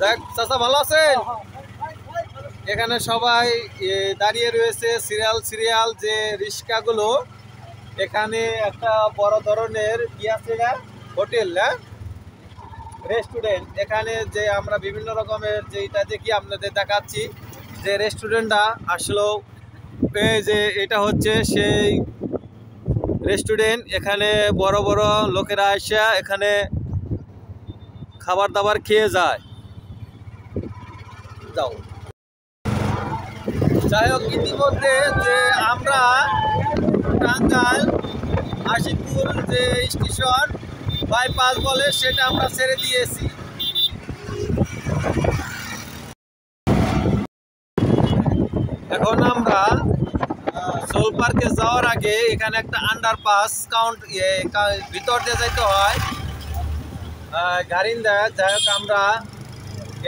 যাক চাচা ভালো আছেন? এখানে সবাই দাঁড়িয়ে রয়েছে সিরিয়াল যে রিক্সাগুলো। এখানে একটা বড় ধরনের কি আছে না হোটেল না রেস্টুরেন্ট। এখানে যে আমরা বিভিন্ন রকমের যেটা দেখি আপনাদের দেখাচ্ছি যে রেস্টুরেন্টটা আসলে এই যে এটা হচ্ছে সেই রেস্টুরেন্ট। এখানে বড় বড় লোকেরা আসা এখানে খাবার দাবার খেয়ে যায়। যাও যাই হোক, ইতিমধ্যে যে আমরা টাঙ্গাইল আশিকপুর যে স্টেশন বাইপাস বলে সেটা আমরা ছেড়ে দিয়েছি। এখন আমরা সোল পার্কে যাওয়ার আগে এখানে একটা আন্ডারপাস ভিতর দিয়ে যাইতে হয় গাড়িন্দা। যাই হোক আমরা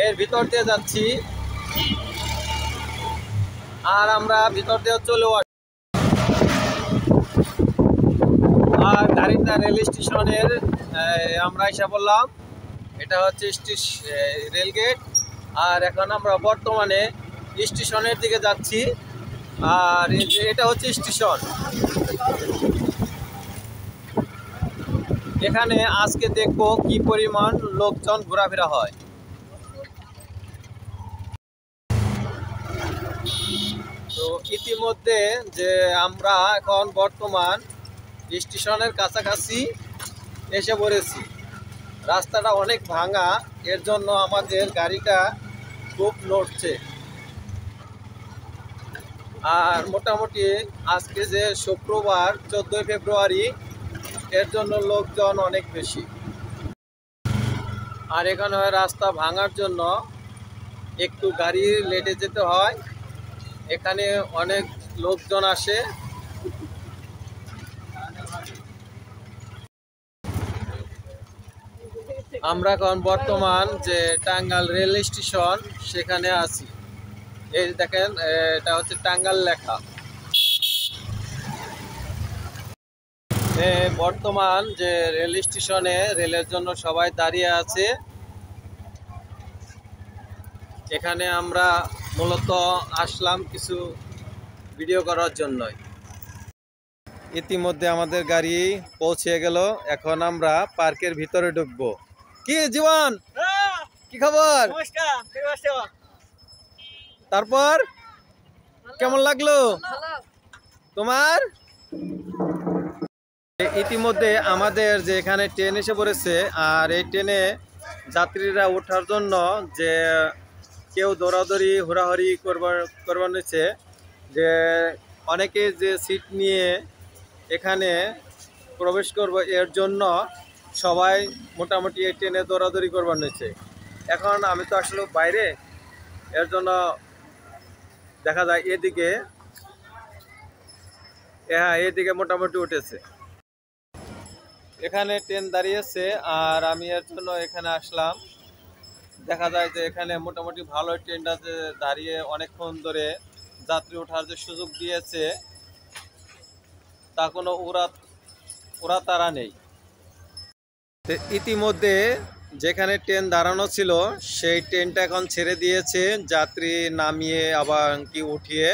এর ভিতর দিয়ে যাচ্ছি আর আমরা ভিতর দিয়ে চলেও আসি। আর গাড়িন্দা রেল স্টেশনের আমরা এসে বললাম এটা হচ্ছে রেলগেট। আর এখন আমরা বর্তমানে স্টেশনের দিকে যাচ্ছি। আর এটা হচ্ছে স্টেশন। এখানে আজকে দেখবো কি পরিমাণ লোকজন ঘোরাফেরা হয়। তো ইতিমধ্যে যে আমরা এখন বর্তমান স্টেশনের কাছাকাছি এসে পড়েছি। রাস্তাটা অনেক ভাঙা, এর জন্য আমাদের গাড়িটা খুব নড়ছে। আর মোটামুটি আজকে যে শুক্রবার 14 ফেব্রুয়ারি, এর জন্য লোকজন অনেক বেশি। আর এখানে রাস্তা ভাঙার জন্য একটু গাড়ি লেটে যেতে হয়। এখানে অনেক লোকজন আসে। আমরা এখন বর্তমান যে টাঙ্গাইল রেল স্টেশন সেখানে আছি। এই দেখেন এটা হচ্ছে টাঙ্গাইল লেখা। বর্তমান যে রেল স্টেশনে রেলের জন্য সবাই দাঁড়িয়ে আছে। এখানে আমরা মূলত আসলাম কিছু ভিডিও করার জন্যই। ইতিমধ্যে আমাদের গাড়ি পৌঁছে গেল। এখন আমরা পার্কের ভিতরে ঢুকবো। কি জীবন, কি খবর? তারপর কেমন লাগলো তোমার? ইতিমধ্যে আমাদের যে এখানে ট্রেন এসে পড়েছে। আর এই ট্রেনে যাত্রীরা ওঠার জন্য যে কেউ দৌড়াদৌড়ি হুড়াহুড়ি করবার নিচ্ছে, যে অনেকে যে সিট নিয়ে এখানে প্রবেশ করব এর জন্য সবাই মোটামুটি এই ট্রেনে দৌড়াদৌড়ি করবার নিচ্ছে। এখন আমি তো আসলে বাইরে, এর জন্য দেখা যায় এদিকে, হ্যাঁ এদিকে মোটামুটি উঠেছে। এখানে ট্রেন দাঁড়িয়েছে আর আমি এর জন্য এখানে আসলাম। দেখা যায় যে এখানে মোটামুটি ভালো ট্রেনটাতে দাঁড়িয়ে অনেকক্ষণ ধরে যাত্রী ওঠার যে সুযোগ দিয়েছে তা কোনো ওরা তারা নেই। ইতিমধ্যে যেখানে ট্রেন দাঁড়ানো ছিল সেই ট্রেনটা এখন ছেড়ে দিয়েছে। যাত্রী নামিয়ে আবার কি উঠিয়ে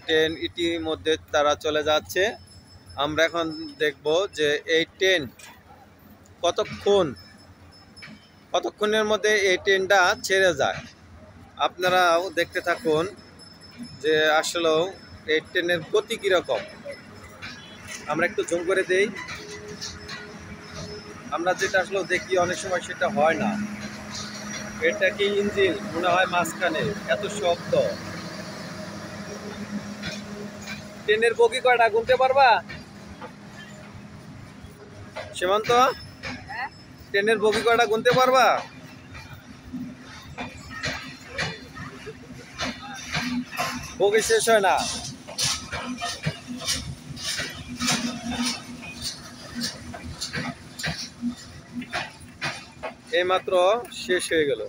ট্রেন ইতিমধ্যে তারা চলে যাচ্ছে। আমরা এখন দেখব যে এই ট্রেন কতক্ষণের মধ্যে এই ট্রেনটা ছেড়ে যায়। আপনারাও দেখতে থাকুন যে আসলেও এই ট্রেনের গতি কীরকম। আমরা একটু জুম করে দেই। আমরা যেটা আসলে দেখি অনেক সময় সেটা হয় না। এটা কি ইঞ্জিন মনে হয় মাঝখানে, এত শব্দ। ট্রেনের বগি কয়টা গুনতে পারবা সীমান্ত? ট্রেনের বগি কয়টা গুনতে পারবা? বগি শেষ হয় না। এইমাত্র শেষ হয়ে গেল।